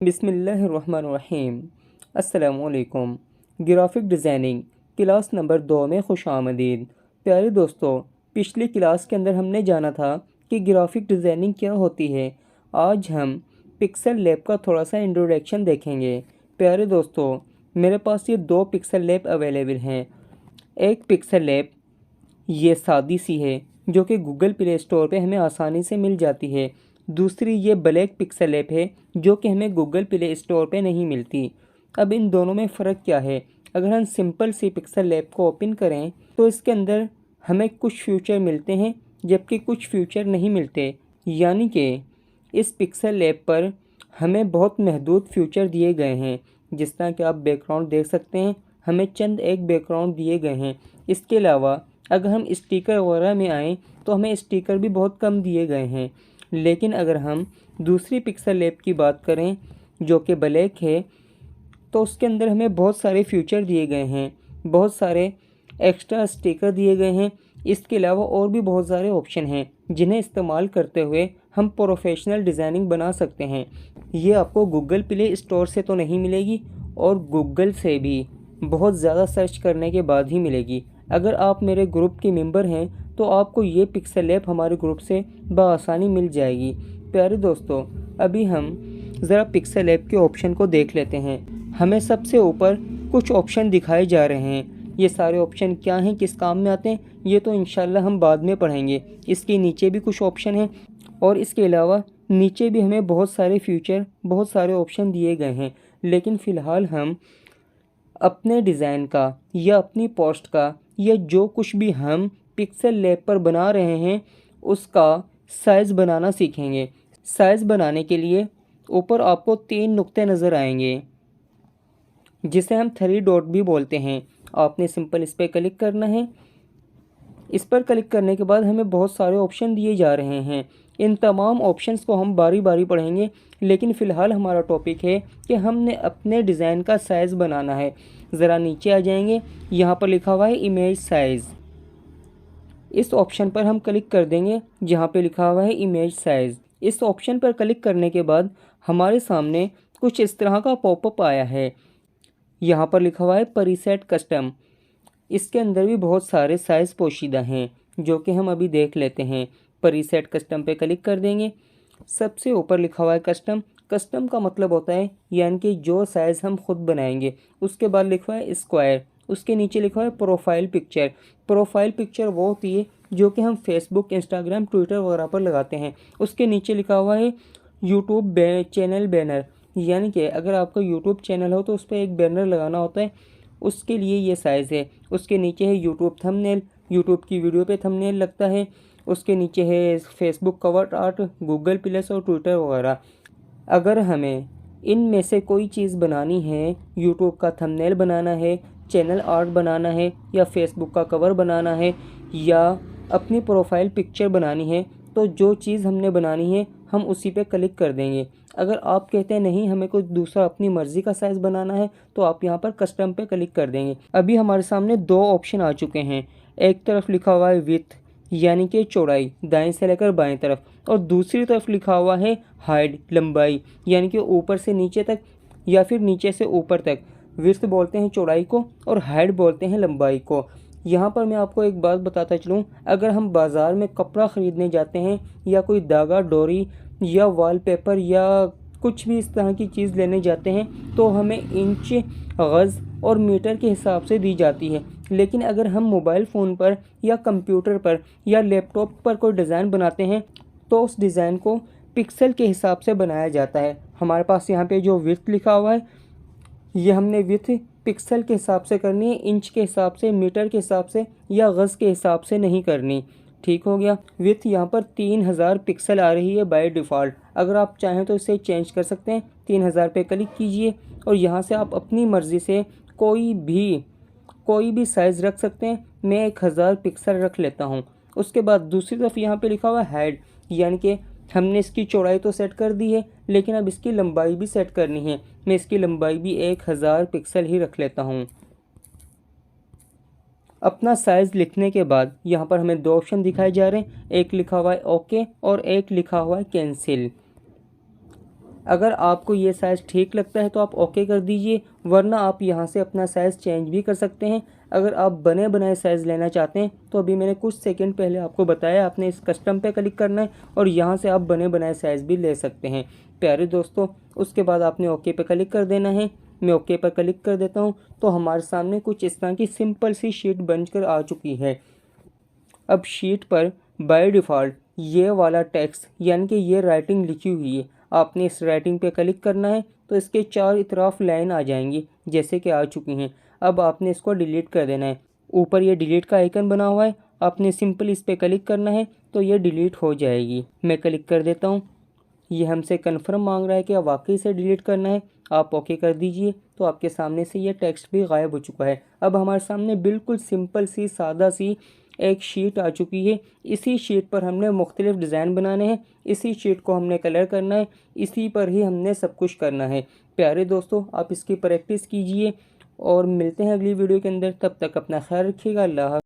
बिस्मिल्लाहिर्रहमानिर्रहीम। अस्सलामुअलैकुम। Graphic designing class number 2 में खुश आमदीद। प्यारे दोस्तों, पिछली क्लास के अंदर हमने जाना था कि ग्राफिक डिज़ाइनिंग क्या होती है। आज हम पिक्सल लैब का थोड़ा सा इंट्रोडक्शन देखेंगे। प्यारे दोस्तों, मेरे पास ये 2 पिक्सल लैब अवेलेबल हैं। एक पिक्सल लैब ये सादी सी है जो कि गूगल प्ले स्टोर पे हमें आसानी से मिल जाती है। दूसरी ये ब्लैक पिक्सल ऐप है जो कि हमें गूगल प्ले स्टोर पे नहीं मिलती। अब इन दोनों में फ़र्क क्या है? अगर हम सिंपल सी पिक्सल ऐप को ओपन करें तो इसके अंदर हमें कुछ फीचर मिलते हैं जबकि कुछ फीचर नहीं मिलते। यानी कि इस पिक्सल ऐप पर हमें बहुत महदूद फीचर दिए गए हैं। जिस तरह कि आप बैकग्राउंड देख सकते हैं, हमें चंद एक बैकग्राउंड दिए गए हैं। इसके अलावा अगर हम स्टिकर वगैरह में आएँ तो हमें स्टिकर भी बहुत कम दिए गए हैं। लेकिन अगर हम दूसरी पिक्सल ऐप की बात करें जो कि ब्लैक है, तो उसके अंदर हमें बहुत सारे फीचर दिए गए हैं, बहुत सारे एक्स्ट्रा स्टिकर दिए गए हैं। इसके अलावा और भी बहुत सारे ऑप्शन हैं जिन्हें इस्तेमाल करते हुए हम प्रोफेशनल डिज़ाइनिंग बना सकते हैं। ये आपको गूगल प्ले स्टोर से तो नहीं मिलेगी और गूगल से भी बहुत ज़्यादा सर्च करने के बाद ही मिलेगी। अगर आप मेरे ग्रुप के मेंबर हैं तो आपको ये पिक्सल ऐप हमारे ग्रुप से बआसानी मिल जाएगी। प्यारे दोस्तों, अभी हम ज़रा पिक्सल ऐप के ऑप्शन को देख लेते हैं। हमें सबसे ऊपर कुछ ऑप्शन दिखाए जा रहे हैं। ये सारे ऑप्शन क्या हैं, किस काम में आते हैं, ये तो इंशाल्लाह हम बाद में पढ़ेंगे। इसके नीचे भी कुछ ऑप्शन हैं और इसके अलावा नीचे भी हमें बहुत सारे फीचर, बहुत सारे ऑप्शन दिए गए हैं। लेकिन फ़िलहाल हम अपने डिज़ाइन का या अपनी पोस्ट का या जो कुछ भी हम पिक्सल लैब पर बना रहे हैं उसका साइज़ बनाना सीखेंगे। साइज़ बनाने के लिए ऊपर आपको 3 नुक्ते नज़र आएंगे जिसे हम 3 डॉट भी बोलते हैं। आपने सिंपल इस पर क्लिक करना है। इस पर क्लिक करने के बाद हमें बहुत सारे ऑप्शन दिए जा रहे हैं। इन तमाम ऑप्शंस को हम बारी बारी पढ़ेंगे, लेकिन फ़िलहाल हमारा टॉपिक है कि हमने अपने डिज़ाइन का साइज़ बनाना है। ज़रा नीचे आ जाएंगे, यहाँ पर लिखा हुआ है इमेज साइज़। इस ऑप्शन पर हम क्लिक कर देंगे जहाँ पे लिखा हुआ है इमेज साइज़। इस ऑप्शन पर क्लिक करने के बाद हमारे सामने कुछ इस तरह का पॉपअप आया है। यहाँ पर लिखा हुआ है प्रीसेट कस्टम। इसके अंदर भी बहुत सारे साइज़ पोशीदा हैं जो कि हम अभी देख लेते हैं। प्रीसेट कस्टम पे क्लिक कर देंगे। सबसे ऊपर लिखा हुआ है कस्टम। कस्टम का मतलब होता है यानी कि जो साइज़ हम खुद बनाएंगे। उसके बाद लिखा है स्क्वायर। उसके नीचे लिखा है प्रोफाइल पिक्चर। प्रोफाइल पिक्चर वो होती है जो कि हम फेसबुक, इंस्टाग्राम, ट्विटर वगैरह पर लगाते हैं। उसके नीचे लिखा हुआ है यूट्यूब चैनल बैनर, यानी कि अगर आपका यूट्यूब चैनल हो तो उस पर एक बैनर लगाना होता है, उसके लिए ये साइज़ है। उसके नीचे है यूट्यूब थंबनेल, यूट्यूब की वीडियो पे थंबनेल लगता है। उसके नीचे है Facebook cover art, Google plus और ट्विटर वगैरह। अगर हमें इनमें से कोई चीज़ बनानी है, यूट्यूब का थंबनेल बनाना है, चैनल आर्ट बनाना है, या फेसबुक का कवर बनाना है, या अपनी प्रोफाइल पिक्चर बनानी है, तो जो चीज़ हमने बनानी है हम उसी पे क्लिक कर देंगे। अगर आप कहते हैं नहीं हमें कोई दूसरा अपनी मर्ज़ी का साइज़ बनाना है तो आप यहाँ पर कस्टम पे क्लिक कर देंगे। अभी हमारे सामने 2 ऑप्शन आ चुके हैं। एक तरफ लिखा हुआ है विड्थ यानी कि चौड़ाई, दाएं से लेकर बाएं तरफ, और दूसरी तरफ लिखा हुआ है हाइट, लंबाई, यानी कि ऊपर से नीचे तक या फिर नीचे से ऊपर तक। विड्थ बोलते हैं चौड़ाई को और हाइट बोलते हैं लंबाई को। यहाँ पर मैं आपको एक बात बताता चलूँ, अगर हम बाज़ार में कपड़ा ख़रीदने जाते हैं या कोई धागा, डोरी या वॉलपेपर या कुछ भी इस तरह की चीज़ लेने जाते हैं तो हमें इंच, गज़ और मीटर के हिसाब से दी जाती है। लेकिन अगर हम मोबाइल फ़ोन पर या कंप्यूटर पर या लैपटॉप पर कोई डिज़ाइन बनाते हैं तो उस डिज़ाइन को पिक्सल के हिसाब से बनाया जाता है। हमारे पास यहाँ पे जो विड्थ लिखा हुआ है ये हमने विड्थ पिक्सल के हिसाब से करनी है, इंच के हिसाब से, मीटर के हिसाब से या गज़ के हिसाब से नहीं करनी। ठीक हो गया। विड्थ यहाँ पर 3000 पिक्सल आ रही है बाय डिफ़ॉल्ट। अगर आप चाहें तो इसे चेंज कर सकते हैं। 3000 पे क्लिक कीजिए और यहाँ से आप अपनी मर्ज़ी से कोई भी साइज़ रख सकते हैं। मैं 1000 पिक्सल रख लेता हूँ। उसके बाद दूसरी तरफ यहाँ पे लिखा हुआ है हाइट, यानी कि हमने इसकी चौड़ाई तो सेट कर दी है लेकिन अब इसकी लंबाई भी सेट करनी है। मैं इसकी लंबाई भी 1000 पिक्सल ही रख लेता हूँ। अपना साइज़ लिखने के बाद यहाँ पर हमें 2 ऑप्शन दिखाए जा रहे हैं। एक लिखा हुआ है ओके और एक लिखा हुआ है कैंसिल। अगर आपको ये साइज़ ठीक लगता है तो आप ओके कर दीजिए, वरना आप यहाँ से अपना साइज़ चेंज भी कर सकते हैं। अगर आप बने बनाए साइज़ लेना चाहते हैं तो अभी मैंने कुछ सेकंड पहले आपको बताया, आपने इस कस्टम पे क्लिक करना है और यहाँ से आप बने बनाए साइज़ भी ले सकते हैं। प्यारे दोस्तों, उसके बाद आपने ओके पे क्लिक कर देना है। मैं ओके पर क्लिक कर देता हूँ तो हमारे सामने कुछ इस तरह की सिंपल सी शीट बनकर आ चुकी है। अब शीट पर बाय डिफ़ॉल्ट ये वाला टेक्स्ट यानी कि ये राइटिंग लिखी हुई है, आपने इस राइटिंग पे क्लिक करना है तो इसके चारों तरफ लाइन आ जाएंगी जैसे कि आ चुकी हैं। अब आपने इसको डिलीट कर देना है। ऊपर ये डिलीट का आइकन बना हुआ है, आपने सिंपल इस पर क्लिक करना है तो ये डिलीट हो जाएगी। मैं क्लिक कर देता हूँ। ये हमसे कन्फर्म मांग रहा है कि वाकई से डिलीट करना है, आप ओके कर दीजिए तो आपके सामने से ये टेक्स्ट भी गायब हो चुका है। अब हमारे सामने बिल्कुल सिंपल सी सादा सी एक शीट आ चुकी है। इसी शीट पर हमने मुख्तलिफ डिज़ाइन बनाने हैं, इसी शीट को हमने कलर करना है, इसी पर ही हमने सब कुछ करना है। प्यारे दोस्तों, आप इसकी प्रैक्टिस कीजिए और मिलते हैं अगली वीडियो के अंदर। तब तक अपना ख्याल रखिएगा। अल्लाह।